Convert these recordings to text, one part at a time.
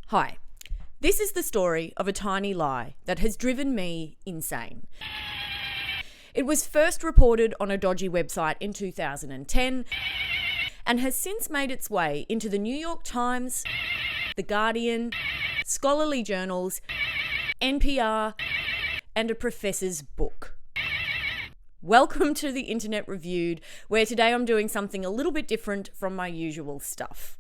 Hi, this is the story of a tiny lie that has driven me insane. It was first reported on a dodgy website in 2010 and has since made its way into the New York Times, The Guardian, scholarly journals, NPR, and a professor's book. Welcome to the Internet Reviewed, where today I'm doing something a little bit different from my usual stuff.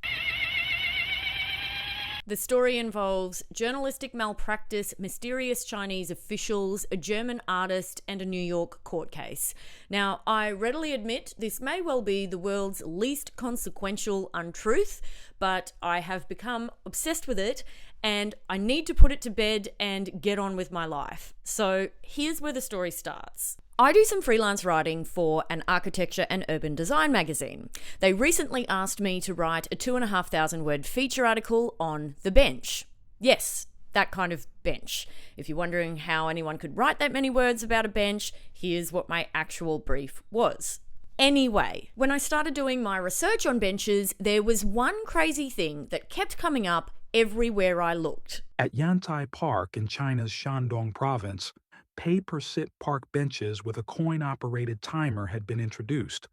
The story involves journalistic malpractice, mysterious Chinese officials, a German artist, and a New York court case. Now, I readily admit this may well be the world's least consequential untruth, but I have become obsessed with it and I need to put it to bed and get on with my life. So here's where the story starts. I do some freelance writing for an architecture and urban design magazine. They recently asked me to write a 2,500 word feature article on the bench. Yes, that kind of bench. If you're wondering how anyone could write that many words about a bench, here's what my actual brief was. Anyway, when I started doing my research on benches, there was one crazy thing that kept coming up everywhere I looked. At Yantai Park in China's Shandong province, pay-per-sit park benches with a coin-operated timer had been introduced.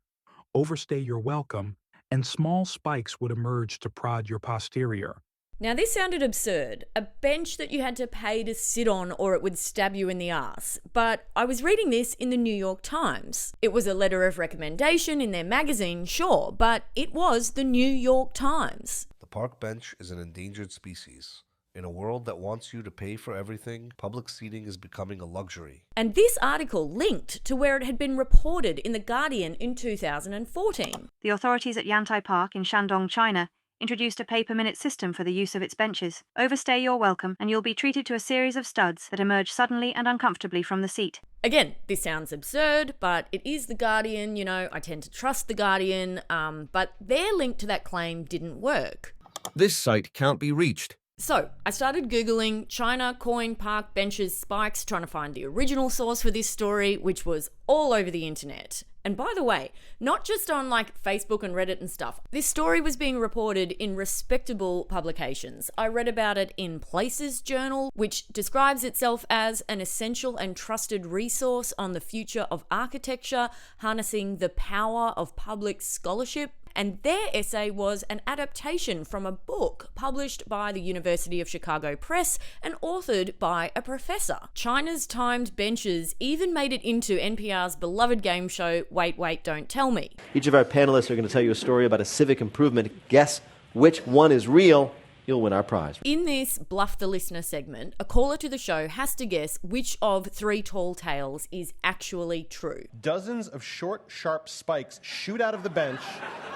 Overstay your welcome, and small spikes would emerge to prod your posterior. Now this sounded absurd, a bench that you had to pay to sit on or it would stab you in the ass. But I was reading this in the New York Times. It was a letter of recommendation in their magazine, sure, but it was the New York Times. The park bench is an endangered species. In a world that wants you to pay for everything, public seating is becoming a luxury. And this article linked to where it had been reported in The Guardian in 2014. The authorities at Yantai Park in Shandong, China, introduced a pay-per-minute system for the use of its benches. Overstay your welcome, and you'll be treated to a series of studs that emerge suddenly and uncomfortably from the seat. Again, this sounds absurd, but it is The Guardian, I tend to trust The Guardian, but their link to that claim didn't work. This site can't be reached. So I started Googling China coin park benches spikes, trying to find the original source for this story, which was all over the internet. And by the way, not just on Facebook and Reddit and stuff. This story was being reported in respectable publications. I read about it in Places Journal, which describes itself as an essential and trusted resource on the future of architecture, harnessing the power of public scholarship. And their essay was an adaptation from a book published by the University of Chicago Press and authored by a professor. China's timed benches even made it into NPR's beloved game show, Wait, Wait, Don't Tell Me. Each of our panelists are going to tell you a story about a civic improvement. Guess which one is real. You'll win our prize. In this Bluff the Listener segment, a caller to the show has to guess which of three tall tales is actually true. Dozens of short, sharp spikes shoot out of the bench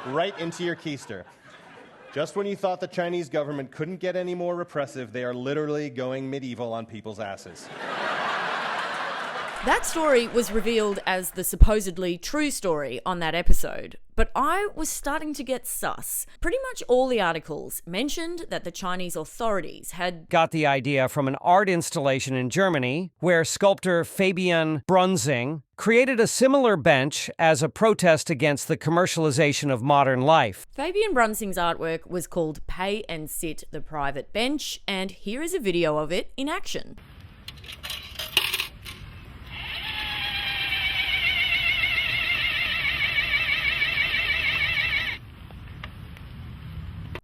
right into your keister. Just when you thought the Chinese government couldn't get any more repressive, they are literally going medieval on people's asses. That story was revealed as the supposedly true story on that episode, but I was starting to get sus. Pretty much all the articles mentioned that the Chinese authorities had got the idea from an art installation in Germany where sculptor Fabian Brunzing created a similar bench as a protest against the commercialization of modern life. Fabian Brunzing's artwork was called Pay and Sit the Private Bench, and here is a video of it in action.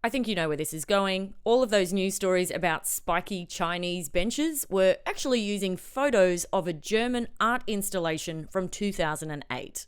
I think you know where this is going. All of those news stories about spiky Chinese benches were actually using photos of a German art installation from 2008.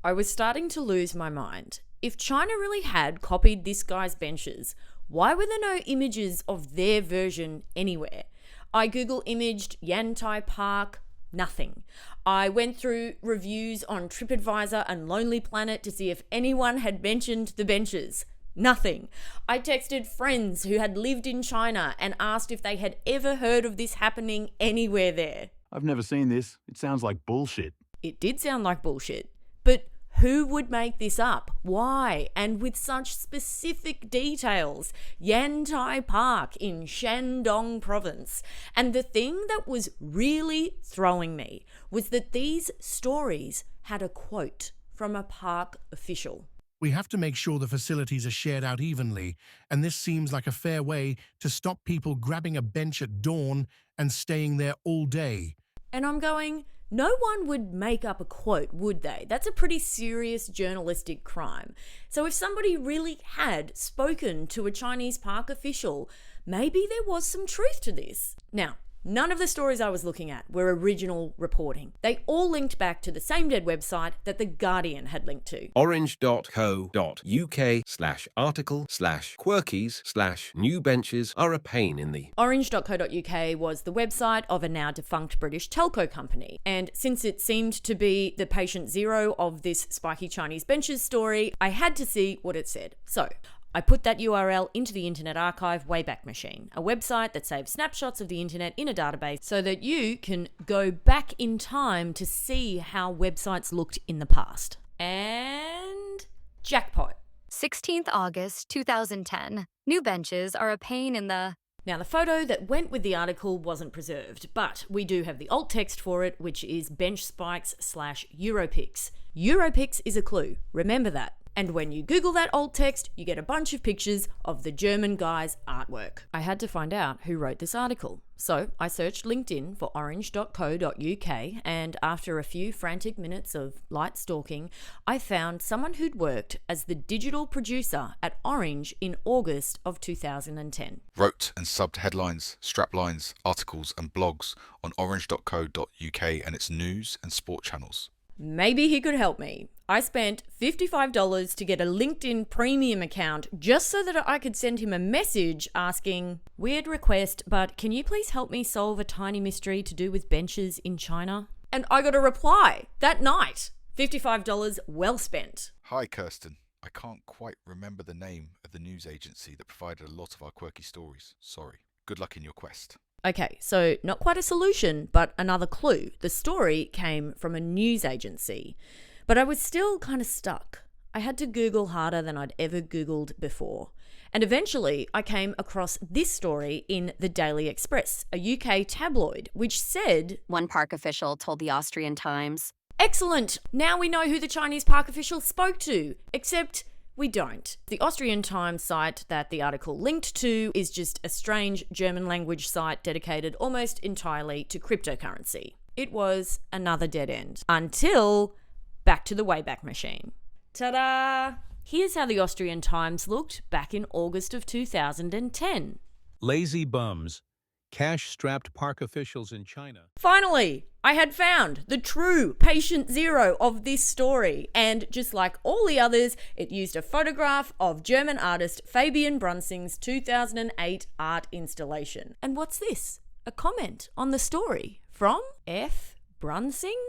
I was starting to lose my mind. If China really had copied this guy's benches, why were there no images of their version anywhere? I Google imaged Yantai Park, nothing. I went through reviews on TripAdvisor and Lonely Planet to see if anyone had mentioned the benches. Nothing. I texted friends who had lived in China and asked if they had ever heard of this happening anywhere there. I've never seen this. It sounds like bullshit. It did sound like bullshit. But who would make this up? Why? And with such specific details. Yantai Park in Shandong province. And the thing that was really throwing me was that these stories had a quote. from a park official. We have to make sure the facilities are shared out evenly, and this seems like a fair way to stop people grabbing a bench at dawn and staying there all day. And I'm going, no one would make up a quote, would they? That's a pretty serious journalistic crime. So if somebody really had spoken to a Chinese park official, maybe there was some truth to this. Now, none of the stories I was looking at were original reporting. They all linked back to the same dead website that The Guardian had linked to. orange.co.uk/article/quirkies/new benches are a pain in the... Orange.co.uk was the website of a now defunct British telco company. And since it seemed to be the patient zero of this spiky Chinese benches story, I had to see what it said. So I put that URL into the Internet Archive Wayback Machine, a website that saves snapshots of the internet in a database so that you can go back in time to see how websites looked in the past. And jackpot. 16th August 2010. New benches are a pain in the... Now, the photo that went with the article wasn't preserved, but we do have the alt text for it, which is bench spikes/Europics. Europics is a clue. Remember that. And when you Google that alt text, you get a bunch of pictures of the German guy's artwork. I had to find out who wrote this article. So I searched LinkedIn for orange.co.uk, and after a few frantic minutes of light stalking, I found someone who'd worked as the digital producer at Orange in August of 2010. Wrote and subbed headlines, straplines, articles and blogs on orange.co.uk and its news and sport channels. Maybe he could help me. I spent $55 to get a LinkedIn premium account just so that I could send him a message asking, "Weird request, but can you please help me solve a tiny mystery to do with benches in China?" And I got a reply that night. $55 well spent. Hi Kirsten, I can't quite remember the name of the news agency that provided a lot of our quirky stories. Sorry. Good luck in your quest. Okay, so not quite a solution, but another clue. The story came from a news agency, but I was still kind of stuck. I had to Google harder than I'd ever Googled before. And eventually I came across this story in the Daily Express, a UK tabloid, which said, One park official told the Austrian Times. Excellent! Now we know who the Chinese park official spoke to, except we don't. The Austrian Times site that the article linked to is just a strange German language site dedicated almost entirely to cryptocurrency. It was another dead end. Until back to the Wayback Machine. Ta-da! Here's how the Austrian Times looked back in August of 2010. Lazy bums. Cash-strapped park officials in China. Finally, I had found the true patient zero of this story. And just like all the others, it used a photograph of German artist Fabian Brunsing's 2008 art installation. And what's this? A comment on the story from F. Brunsing?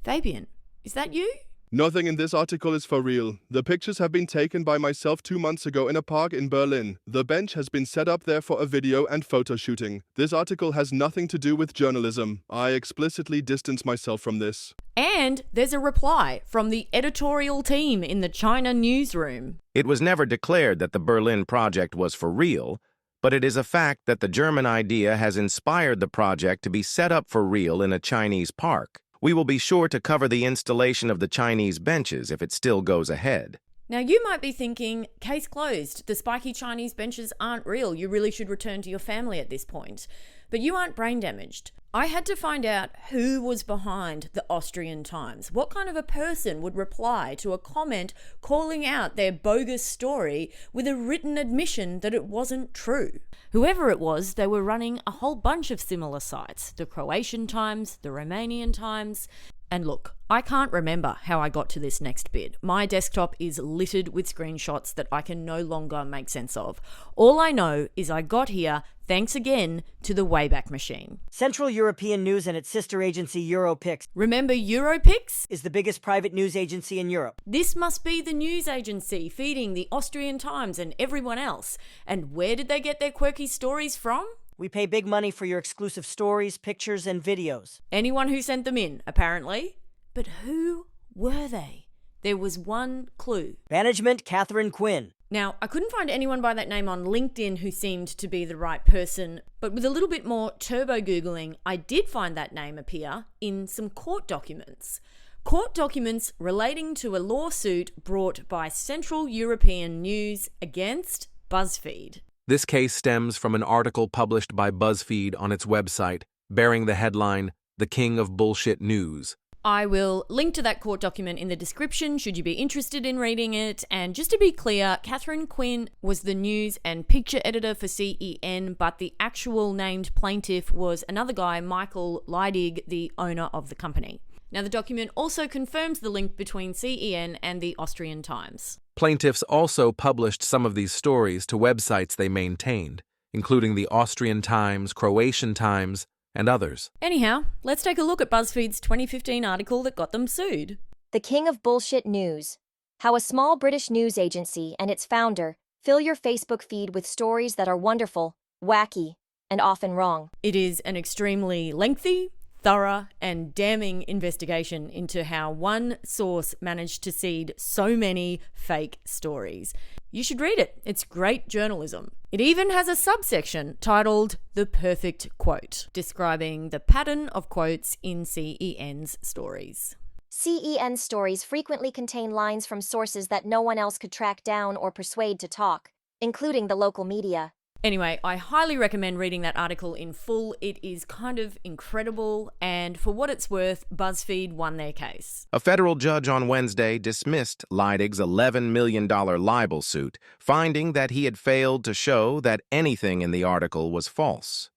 Fabian, is that you? Nothing in this article is for real. The pictures have been taken by myself 2 months ago in a park in Berlin. The bench has been set up there for a video and photo shooting. This article has nothing to do with journalism. I explicitly distance myself from this. And there's a reply from the editorial team in the China newsroom. It was never declared that the Berlin project was for real, but it is a fact that the German idea has inspired the project to be set up for real in a Chinese park. We will be sure to cover the installation of the Chinese benches if it still goes ahead. Now you might be thinking, case closed, the spiky Chinese benches aren't real, you really should return to your family at this point. But you aren't brain damaged. I had to find out who was behind the Austrian Times. What kind of a person would reply to a comment calling out their bogus story with a written admission that it wasn't true? Whoever it was, they were running a whole bunch of similar sites. The Croatian Times, the Romanian Times. And look, I can't remember how I got to this next bit. My desktop is littered with screenshots that I can no longer make sense of. All I know is I got here thanks again to the Wayback Machine. Central European News and its sister agency Europix. Remember Europix? Is the biggest private news agency in Europe. This must be the news agency feeding the Austrian Times and everyone else. And where did they get their quirky stories from? We pay big money for your exclusive stories, pictures, and videos. Anyone who sent them in, apparently. But who were they? There was one clue. Management Catherine Quinn. Now, I couldn't find anyone by that name on LinkedIn who seemed to be the right person, but with a little bit more turbo Googling, I did find that name appear in some court documents. court documents relating to a lawsuit brought by Central European News against BuzzFeed. This case stems from an article published by BuzzFeed on its website, bearing the headline, "The King of Bullshit News." I will link to that court document in the description should you be interested in reading it. And just to be clear, Catherine Quinn was the news and picture editor for CEN, but the actual named plaintiff was another guy, Michael Leidig, the owner of the company. Now, the document also confirms the link between CEN and the Austrian Times. Plaintiffs also published some of these stories to websites they maintained, including the Austrian Times, Croatian Times, and others. Anyhow, let's take a look at BuzzFeed's 2015 article that got them sued. The King of Bullshit News. How a small British news agency and its founder fill your Facebook feed with stories that are wonderful, wacky, and often wrong. It is an extremely lengthy, thorough, and damning investigation into how one source managed to seed so many fake stories. You should read it. It's great journalism. It even has a subsection titled The Perfect Quote, describing the pattern of quotes in CEN's stories. CEN stories frequently contain lines from sources that no one else could track down or persuade to talk, including the local media. Anyway, I highly recommend reading that article in full. It is kind of incredible, and for what it's worth, BuzzFeed won their case. A federal judge on Wednesday dismissed Leidig's $11 million libel suit, finding that he had failed to show that anything in the article was false.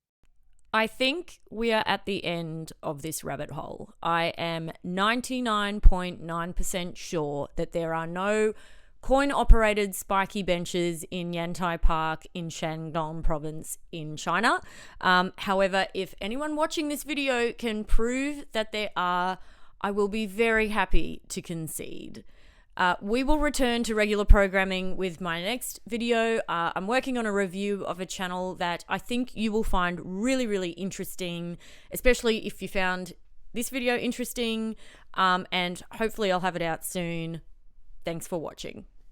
I think we are at the end of this rabbit hole. I am 99.9% sure that there are no coin-operated spiky benches in Yantai Park in Shandong province in China. However, if anyone watching this video can prove that there are, I will be very happy to concede. We will return to regular programming with my next video. I'm working on a review of a channel that I think you will find really, really interesting, especially if you found this video interesting, and hopefully I'll have it out soon. Thanks for watching.